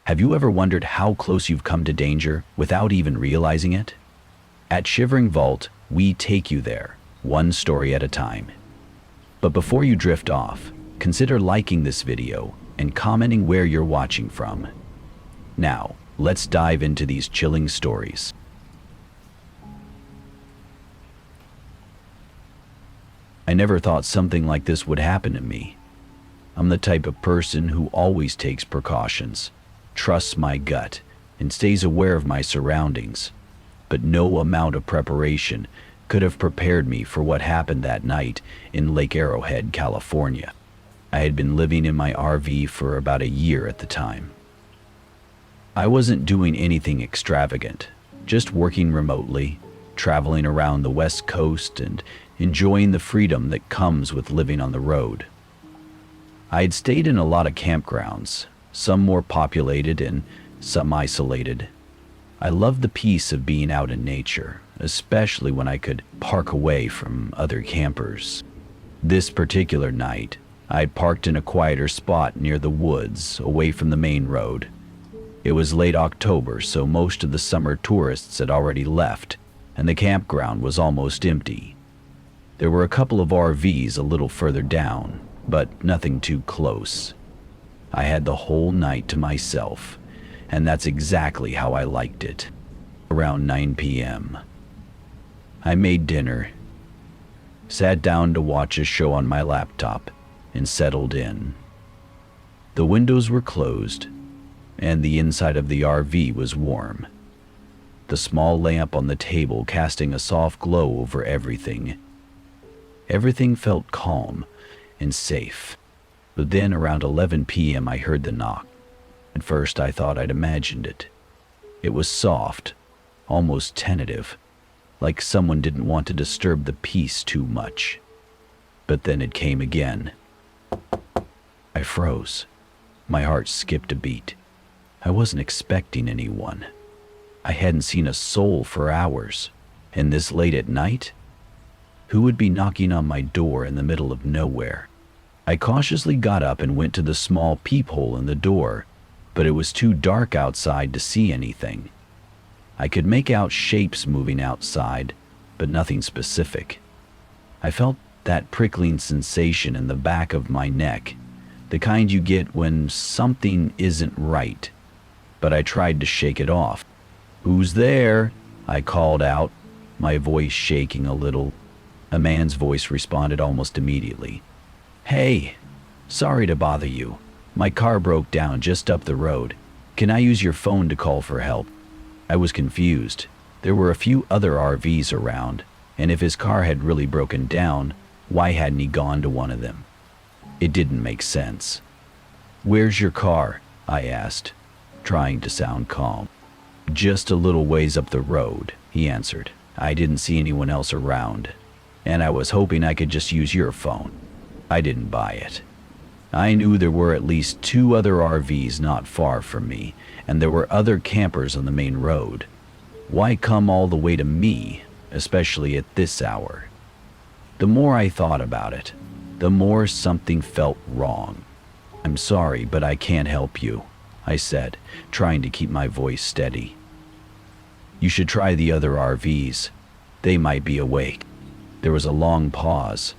Have you ever wondered how close you've come to danger without even realizing it? At Shivering Vault, we take you there, one story at a time. But before you drift off, consider liking this video and commenting where you're watching from. Now, let's dive into these chilling stories. I never thought something like this would happen to me. I'm the type of person who always takes precautions, trusts my gut, and stays aware of my surroundings. But no amount of preparation could have prepared me for what happened that night in Lake Arrowhead, California. I had been living in my RV for about a year at the time. I wasn't doing anything extravagant, just working remotely, traveling around the West Coast and enjoying the freedom that comes with living on the road. I had stayed in a lot of campgrounds, some more populated and some isolated. I loved the peace of being out in nature, especially when I could park away from other campers. This particular night, I had parked in a quieter spot near the woods, away from the main road. It was late October, so most of the summer tourists had already left, and the campground was almost empty. There were a couple of RVs a little further down, but nothing too close. I had the whole night to myself, and that's exactly how I liked it. Around 9 p.m. I made dinner, sat down to watch a show on my laptop, and settled in. The windows were closed, and the inside of the RV was warm. The small lamp on the table casting a soft glow over everything. Everything felt calm and safe. But then around 11 p.m. I heard the knock. At first I thought I'd imagined it. It was soft, almost tentative, like someone didn't want to disturb the peace too much. But then it came again. I froze. My heart skipped a beat. I wasn't expecting anyone. I hadn't seen a soul for hours, and this late at night? Who would be knocking on my door in the middle of nowhere? I cautiously got up and went to the small peephole in the door, but it was too dark outside to see anything. I could make out shapes moving outside, but nothing specific. I felt that prickling sensation in the back of my neck, the kind you get when something isn't right, but I tried to shake it off. "Who's there?" I called out, my voice shaking a little. A man's voice responded almost immediately. "Hey, sorry to bother you. My car broke down just up the road. Can I use your phone to call for help?" I was confused. There were a few other RVs around, and if his car had really broken down, why hadn't he gone to one of them? It didn't make sense. "Where's your car?" I asked, trying to sound calm. "Just a little ways up the road," he answered. "I didn't see anyone else around, and I was hoping I could just use your phone." I didn't buy it. I knew there were at least 2 other RVs not far from me, and there were other campers on the main road. Why come all the way to me, especially at this hour? The more I thought about it, the more something felt wrong. "I'm sorry, but I can't help you," I said, trying to keep my voice steady. "You should try the other RVs. They might be awake." There was a long pause.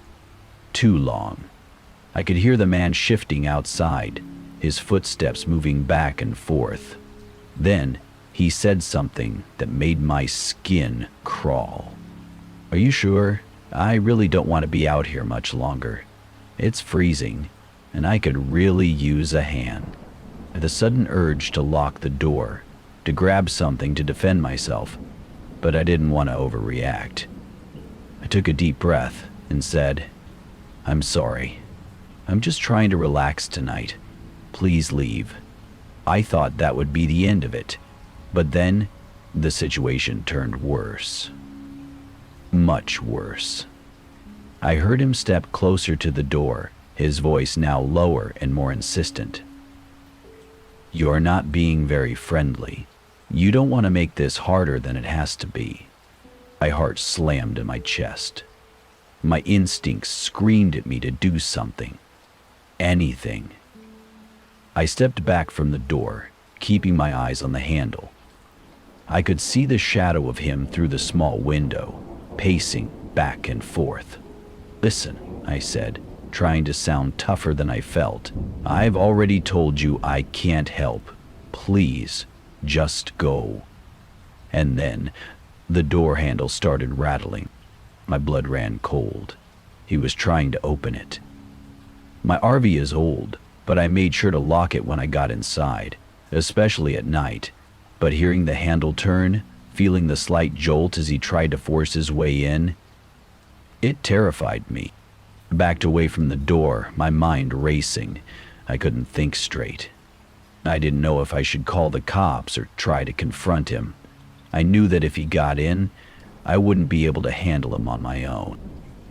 Too long. I could hear the man shifting outside, his footsteps moving back and forth. Then he said something that made my skin crawl. "Are you sure? I really don't want to be out here much longer. It's freezing, and I could really use a hand." I had the sudden urge to lock the door, to grab something to defend myself, but I didn't want to overreact. I took a deep breath and said, "I'm sorry. I'm just trying to relax tonight. Please leave." I thought that would be the end of it, but then the situation turned worse. Much worse. I heard him step closer to the door, his voice now lower and more insistent. "You're not being very friendly. You don't want to make this harder than it has to be." My heart slammed in my chest. My instincts screamed at me to do something. Anything. I stepped back from the door, keeping my eyes on the handle. I could see the shadow of him through the small window, pacing back and forth. "Listen," I said, trying to sound tougher than I felt. "I've already told you I can't help. Please, just go." And then the door handle started rattling. My blood ran cold. He was trying to open it. My RV is old, but I made sure to lock it when I got inside, especially at night. But hearing the handle turn, feeling the slight jolt as he tried to force his way in, it terrified me. Backed away from the door, my mind racing. I couldn't think straight. I didn't know if I should call the cops or try to confront him. I knew that if he got in, I wouldn't be able to handle him on my own.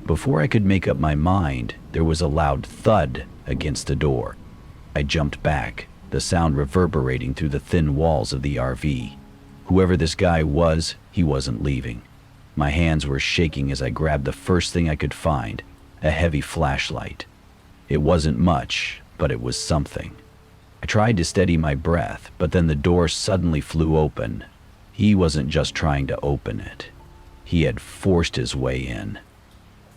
Before I could make up my mind, there was a loud thud against the door. I jumped back, the sound reverberating through the thin walls of the RV. Whoever this guy was, he wasn't leaving. My hands were shaking as I grabbed the first thing I could find, a heavy flashlight. It wasn't much, but it was something. I tried to steady my breath, but then the door suddenly flew open. He wasn't just trying to open it. He had forced his way in.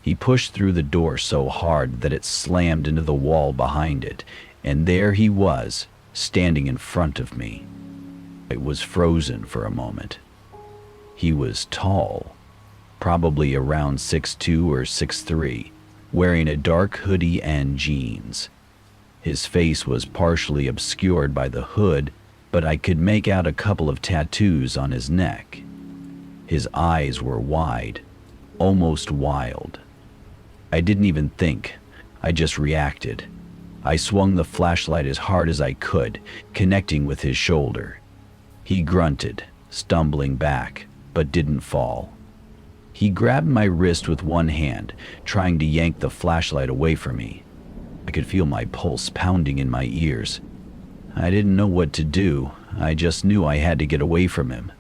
He pushed through the door so hard that it slammed into the wall behind it, and there he was, standing in front of me. I was frozen for a moment. He was tall, probably around 6'2" or 6'3", wearing a dark hoodie and jeans. His face was partially obscured by the hood, but I could make out a couple of tattoos on his neck. His eyes were wide, almost wild. I didn't even think, I just reacted. I swung the flashlight as hard as I could, connecting with his shoulder. He grunted, stumbling back, but didn't fall. He grabbed my wrist with one hand, trying to yank the flashlight away from me. I could feel my pulse pounding in my ears. I didn't know what to do. I just knew I had to get away from him.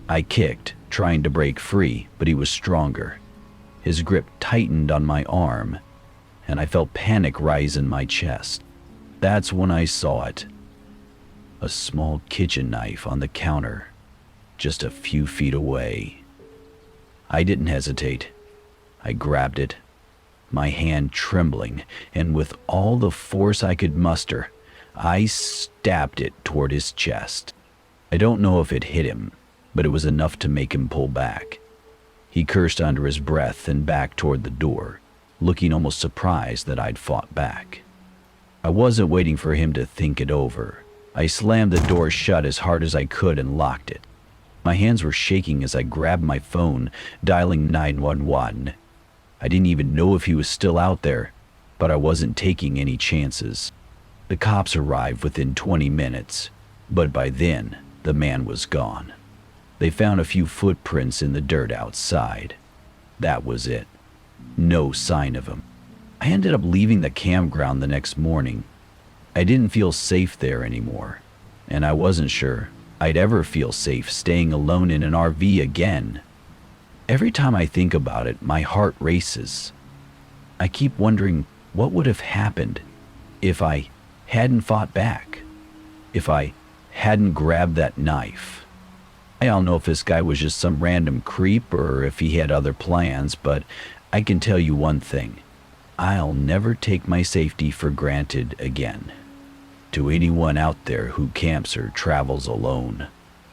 I kicked, trying to break free, but he was stronger. His grip tightened on my arm, and I felt panic rise in my chest. That's when I saw it. A small kitchen knife on the counter, just a few feet away. I didn't hesitate. I grabbed it, my hand trembling, and with all the force I could muster, I stabbed it toward his chest. I don't know if it hit him, but it was enough to make him pull back. He cursed under his breath and backed toward the door, looking almost surprised that I'd fought back. I wasn't waiting for him to think it over. I slammed the door shut as hard as I could and locked it. My hands were shaking as I grabbed my phone, dialing 911. I didn't even know if he was still out there, but I wasn't taking any chances. The cops arrived within 20 minutes, but by then, the man was gone. They found a few footprints in the dirt outside. That was it. No sign of him. I ended up leaving the campground the next morning. I didn't feel safe there anymore, and I wasn't sure I'd ever feel safe staying alone in an RV again. Every time I think about it, my heart races. I keep wondering what would have happened if I hadn't fought back, if I hadn't grabbed that knife. I don't know if this guy was just some random creep or if he had other plans, but I can tell you one thing. I'll never take my safety for granted again. To anyone out there who camps or travels alone,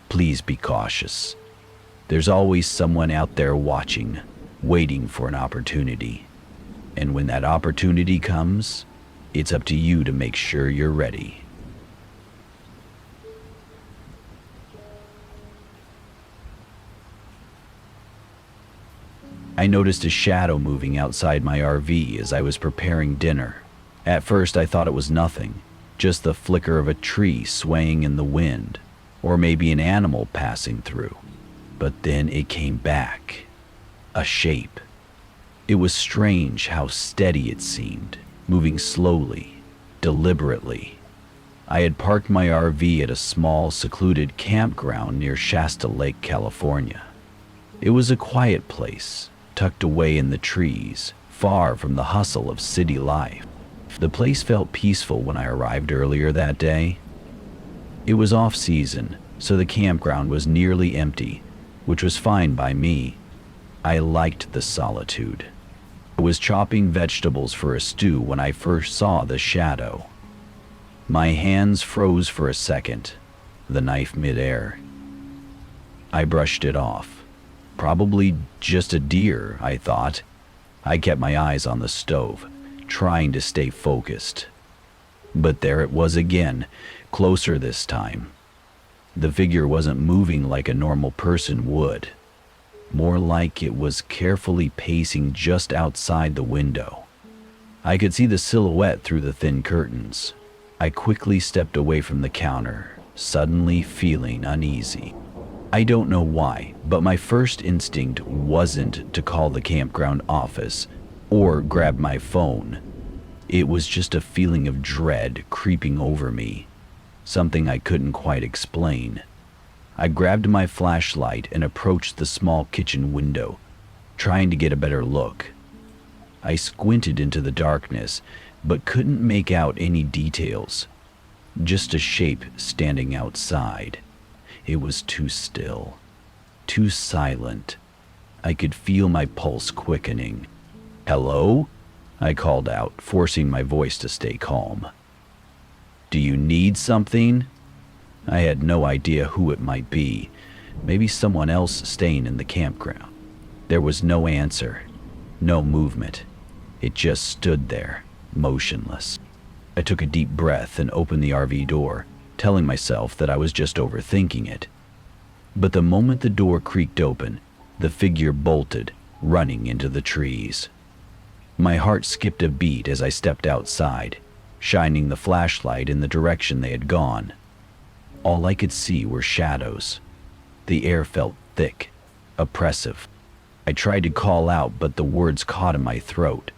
please be cautious. There's always someone out there watching, waiting for an opportunity. And when that opportunity comes, it's up to you to make sure you're ready. I noticed a shadow moving outside my RV as I was preparing dinner. At first I thought it was nothing, just the flicker of a tree swaying in the wind, or maybe an animal passing through. But then it came back. A shape. It was strange how steady it seemed, moving slowly, deliberately. I had parked my RV at a small, secluded campground near Shasta Lake, California. It was a quiet place, tucked away in the trees, far from the hustle of city life. The place felt peaceful when I arrived earlier that day. It was off-season, so the campground was nearly empty, which was fine by me. I liked the solitude. I was chopping vegetables for a stew when I first saw the shadow. My hands froze for a second, the knife mid-air. I brushed it off. Probably just a deer, I thought. I kept my eyes on the stove, trying to stay focused. But there it was again, closer this time. The figure wasn't moving like a normal person would. More like it was carefully pacing just outside the window. I could see the silhouette through the thin curtains. I quickly stepped away from the counter, suddenly feeling uneasy. I don't know why, but my first instinct wasn't to call the campground office or grab my phone. It was just a feeling of dread creeping over me, something I couldn't quite explain. I grabbed my flashlight and approached the small kitchen window, trying to get a better look. I squinted into the darkness, but couldn't make out any details. Just a shape standing outside. It was too still, too silent. I could feel my pulse quickening. "Hello?" I called out, forcing my voice to stay calm. "Do you need something?" I had no idea who it might be. Maybe someone else staying in the campground. There was no answer, no movement. It just stood there, motionless. I took a deep breath and opened the RV door, telling myself that I was just overthinking it. But the moment the door creaked open, the figure bolted, running into the trees. My heart skipped a beat as I stepped outside, shining the flashlight in the direction they had gone. All I could see were shadows. The air felt thick, oppressive. I tried to call out, but the words caught in my throat.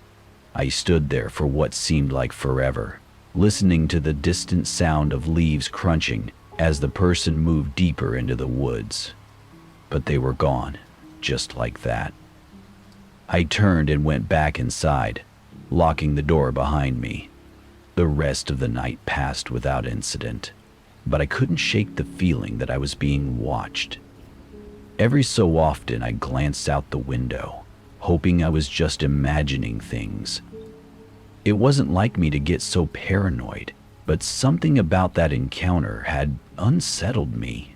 I stood there for what seemed like forever, listening to the distant sound of leaves crunching as the person moved deeper into the woods. But they were gone, just like that. I turned and went back inside, locking the door behind me. The rest of the night passed without incident, but I couldn't shake the feeling that I was being watched. Every so often I glanced out the window, hoping I was just imagining things. It wasn't like me to get so paranoid, but something about that encounter had unsettled me.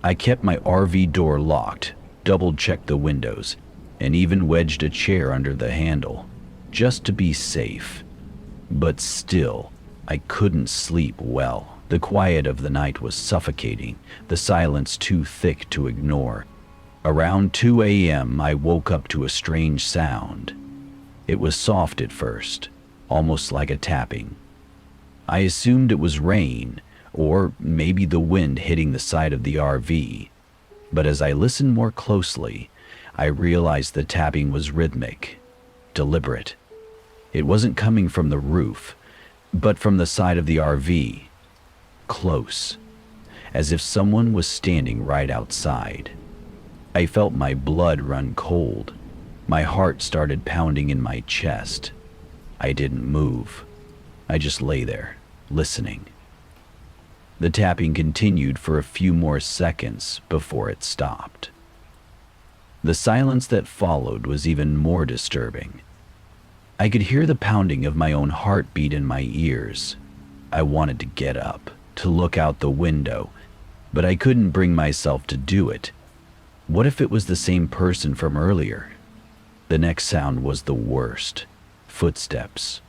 I kept my RV door locked, double-checked the windows, and even wedged a chair under the handle, just to be safe. But still, I couldn't sleep well. The quiet of the night was suffocating, the silence too thick to ignore. Around 2 a.m., I woke up to a strange sound. It was soft at first, almost like a tapping. I assumed it was rain, or maybe the wind hitting the side of the RV. But as I listened more closely, I realized the tapping was rhythmic, deliberate. It wasn't coming from the roof, but from the side of the RV. Close, as if someone was standing right outside. I felt my blood run cold. My heart started pounding in my chest. I didn't move. I just lay there, listening. The tapping continued for a few more seconds before it stopped. The silence that followed was even more disturbing. I could hear the pounding of my own heartbeat in my ears. I wanted to get up, to look out the window, but I couldn't bring myself to do it. What if it was the same person from earlier? The next sound was the worst. Footsteps.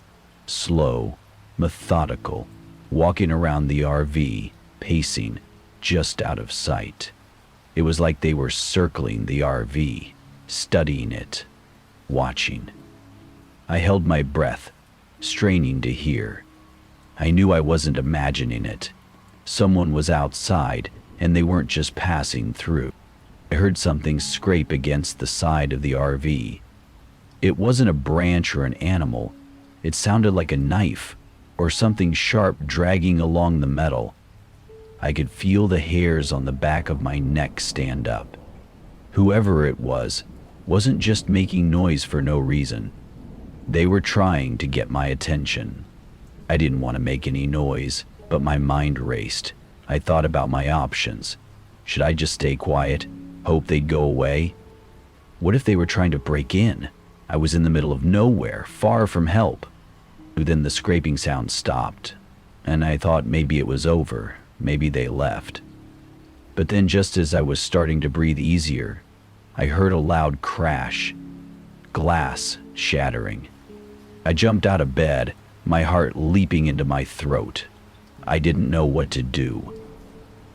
Slow, methodical, walking around the RV, pacing, just out of sight. It was like they were circling the RV, studying it, watching. I held my breath, straining to hear. I knew I wasn't imagining it. Someone was outside, and they weren't just passing through. I heard something scrape against the side of the RV. It wasn't a branch or an animal. It sounded like a knife, or something sharp dragging along the metal. I could feel the hairs on the back of my neck stand up. Whoever it was wasn't just making noise for no reason. They were trying to get my attention. I didn't want to make any noise, but my mind raced, I thought about my options. Should I just stay quiet, hope they'd go away? What if they were trying to break in? I was in the middle of nowhere, far from help. Then the scraping sound stopped, and I thought maybe it was over, maybe they left. But then just as I was starting to breathe easier, I heard a loud crash, glass shattering. I jumped out of bed, my heart leaping into my throat. I didn't know what to do.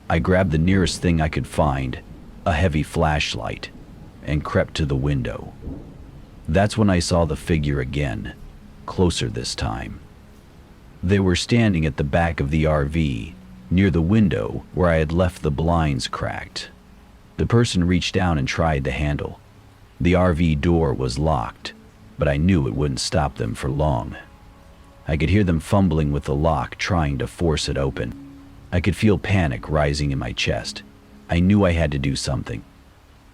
I grabbed the nearest thing I could find, a heavy flashlight, and crept to the window. That's when I saw the figure again, closer this time. They were standing at the back of the RV, near the window where I had left the blinds cracked. The person reached down and tried the handle. The RV door was locked, but I knew it wouldn't stop them for long. I could hear them fumbling with the lock, trying to force it open. I could feel panic rising in my chest. I knew I had to do something.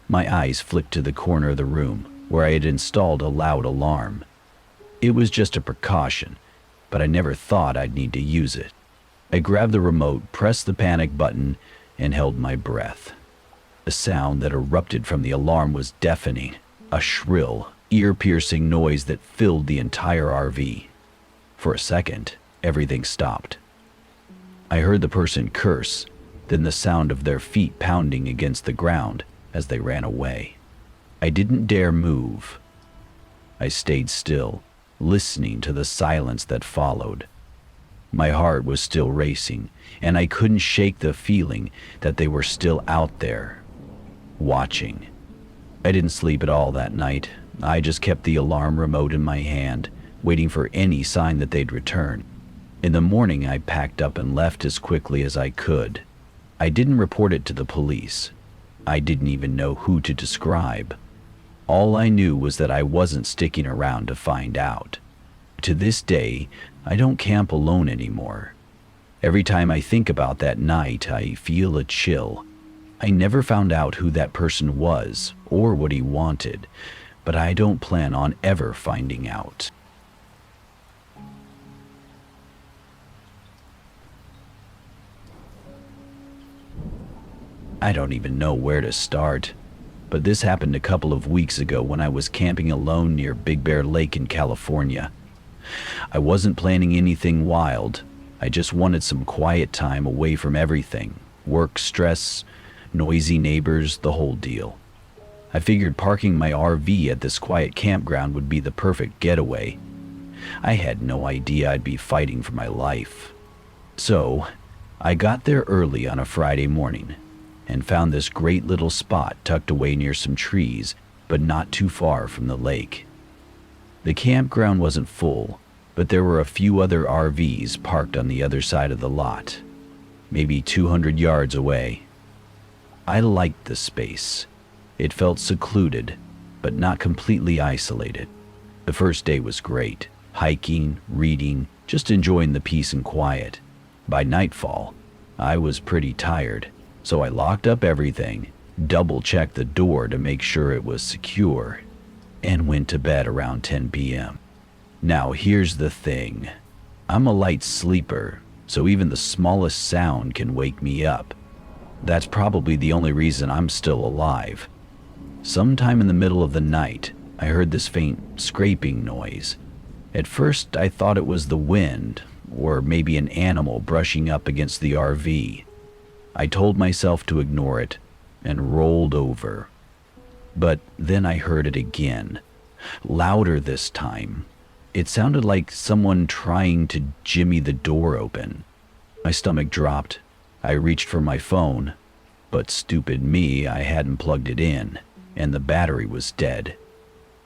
My eyes flicked to the corner of the room where I had installed a loud alarm. It was just a precaution, but I never thought I'd need to use it. I grabbed the remote, pressed the panic button, and held my breath. The sound that erupted from the alarm was deafening, a shrill, ear-piercing noise that filled the entire RV. For a second, everything stopped. I heard the person curse, then the sound of their feet pounding against the ground as they ran away. I didn't dare move. I stayed still, listening to the silence that followed. My heart was still racing, and I couldn't shake the feeling that they were still out there, watching. I didn't sleep at all that night. I just kept the alarm remote in my hand, waiting for any sign that they'd return. In the morning, I packed up and left as quickly as I could. I didn't report it to the police. I didn't even know who to describe. All I knew was that I wasn't sticking around to find out. To this day, I don't camp alone anymore. Every time I think about that night, I feel a chill. I never found out who that person was or what he wanted, but I don't plan on ever finding out. I don't even know where to start, but this happened a couple of weeks ago when I was camping alone near Big Bear Lake in California. I wasn't planning anything wild. I just wanted some quiet time away from everything. Work stress, noisy neighbors, the whole deal. I figured parking my RV at this quiet campground would be the perfect getaway. I had no idea I'd be fighting for my life. So, I got there early on a Friday morning and found this great little spot tucked away near some trees, but not too far from the lake. The campground wasn't full, but there were a few other RVs parked on the other side of the lot, maybe 200 yards away. I liked the space. It felt secluded, but not completely isolated. The first day was great, hiking, reading, just enjoying the peace and quiet. By nightfall, I was pretty tired, so I locked up everything, double-checked the door to make sure it was secure, and went to bed around 10 p.m. Now here's the thing. I'm a light sleeper, so even the smallest sound can wake me up. That's probably the only reason I'm still alive. Sometime in the middle of the night, I heard this faint scraping noise. At first, I thought it was the wind, or maybe an animal brushing up against the RV. I told myself to ignore it and rolled over. But then I heard it again, louder this time. It sounded like someone trying to jimmy the door open. My stomach dropped. I reached for my phone, but stupid me, I hadn't plugged it in, and the battery was dead.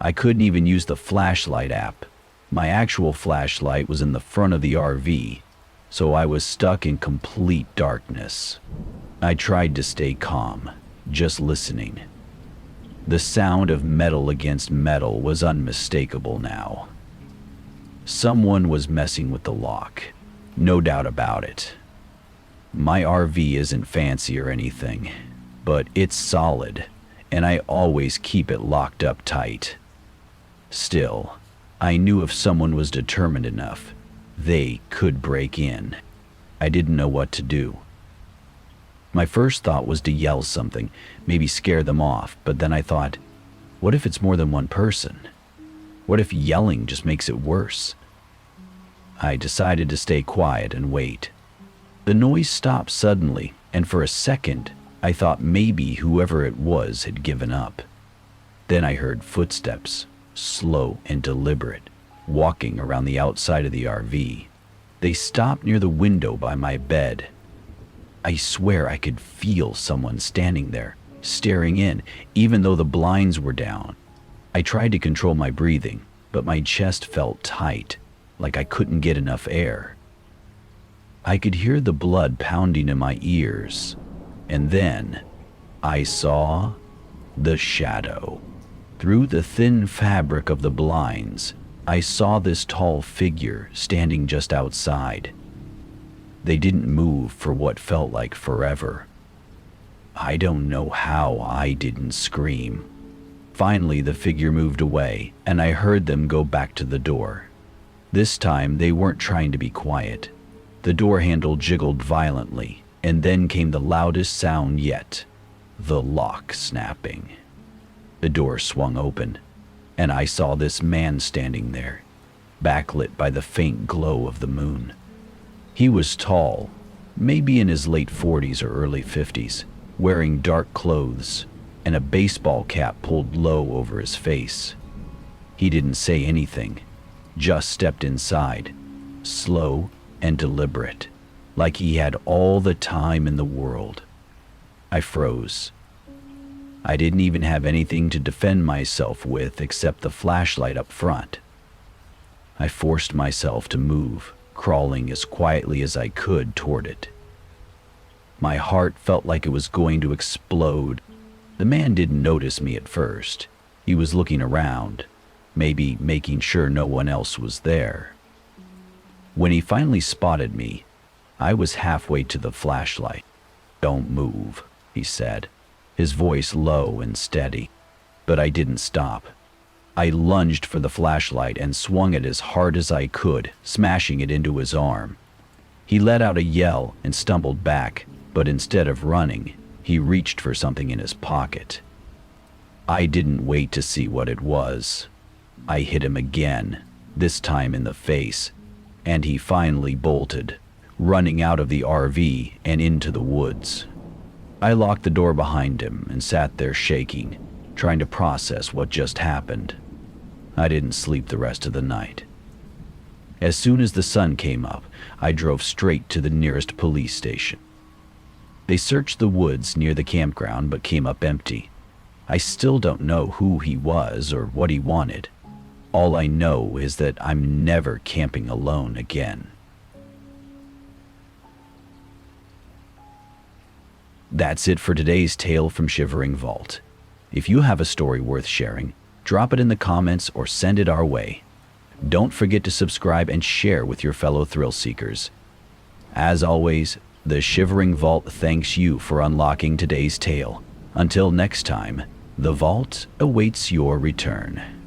I couldn't even use the flashlight app. My actual flashlight was in the front of the RV, so I was stuck in complete darkness. I tried to stay calm, just listening. The sound of metal against metal was unmistakable now. Someone was messing with the lock, no doubt about it. My RV isn't fancy or anything, but it's solid, and I always keep it locked up tight. Still, I knew if someone was determined enough, they could break in. I didn't know what to do. My first thought was to yell something, maybe scare them off, but then I thought, what if it's more than one person? What if yelling just makes it worse? I decided to stay quiet and wait. The noise stopped suddenly, and for a second, I thought maybe whoever it was had given up. Then I heard footsteps, slow and deliberate, walking around the outside of the RV. They stopped near the window by my bed. I swear I could feel someone standing there, staring in, even though the blinds were down. I tried to control my breathing, but my chest felt tight, like I couldn't get enough air. I could hear the blood pounding in my ears, and then I saw the shadow. Through the thin fabric of the blinds, I saw this tall figure standing just outside. They didn't move for what felt like forever. I don't know how I didn't scream. Finally, the figure moved away, and I heard them go back to the door. This time, they weren't trying to be quiet. The door handle jiggled violently, and then came the loudest sound yet, the lock snapping. The door swung open, and I saw this man standing there, backlit by the faint glow of the moon. He was tall, maybe in his late 40s or early 50s, wearing dark clothes and a baseball cap pulled low over his face. He didn't say anything, just stepped inside, slow and deliberate, like he had all the time in the world. I froze. I didn't even have anything to defend myself with except the flashlight up front. I forced myself to move, crawling as quietly as I could toward it. My heart felt like it was going to explode. The man didn't notice me at first. He was looking around, maybe making sure no one else was there. When he finally spotted me, I was halfway to the flashlight. "Don't move," he said, his voice low and steady. But I didn't stop. I lunged for the flashlight and swung it as hard as I could, smashing it into his arm. He let out a yell and stumbled back, but instead of running, he reached for something in his pocket. I didn't wait to see what it was. I hit him again, this time in the face, and he finally bolted, running out of the RV and into the woods. I locked the door behind him and sat there shaking, trying to process what just happened. I didn't sleep the rest of the night. As soon as the sun came up, I drove straight to the nearest police station. They searched the woods near the campground but came up empty. I still don't know who he was or what he wanted. All I know is that I'm never camping alone again. That's it for today's tale from Shivering Vault. If you have a story worth sharing, drop it in the comments or send it our way. Don't forget to subscribe and share with your fellow thrill seekers. As always, the Shivering Vault thanks you for unlocking today's tale. Until next time, the vault awaits your return.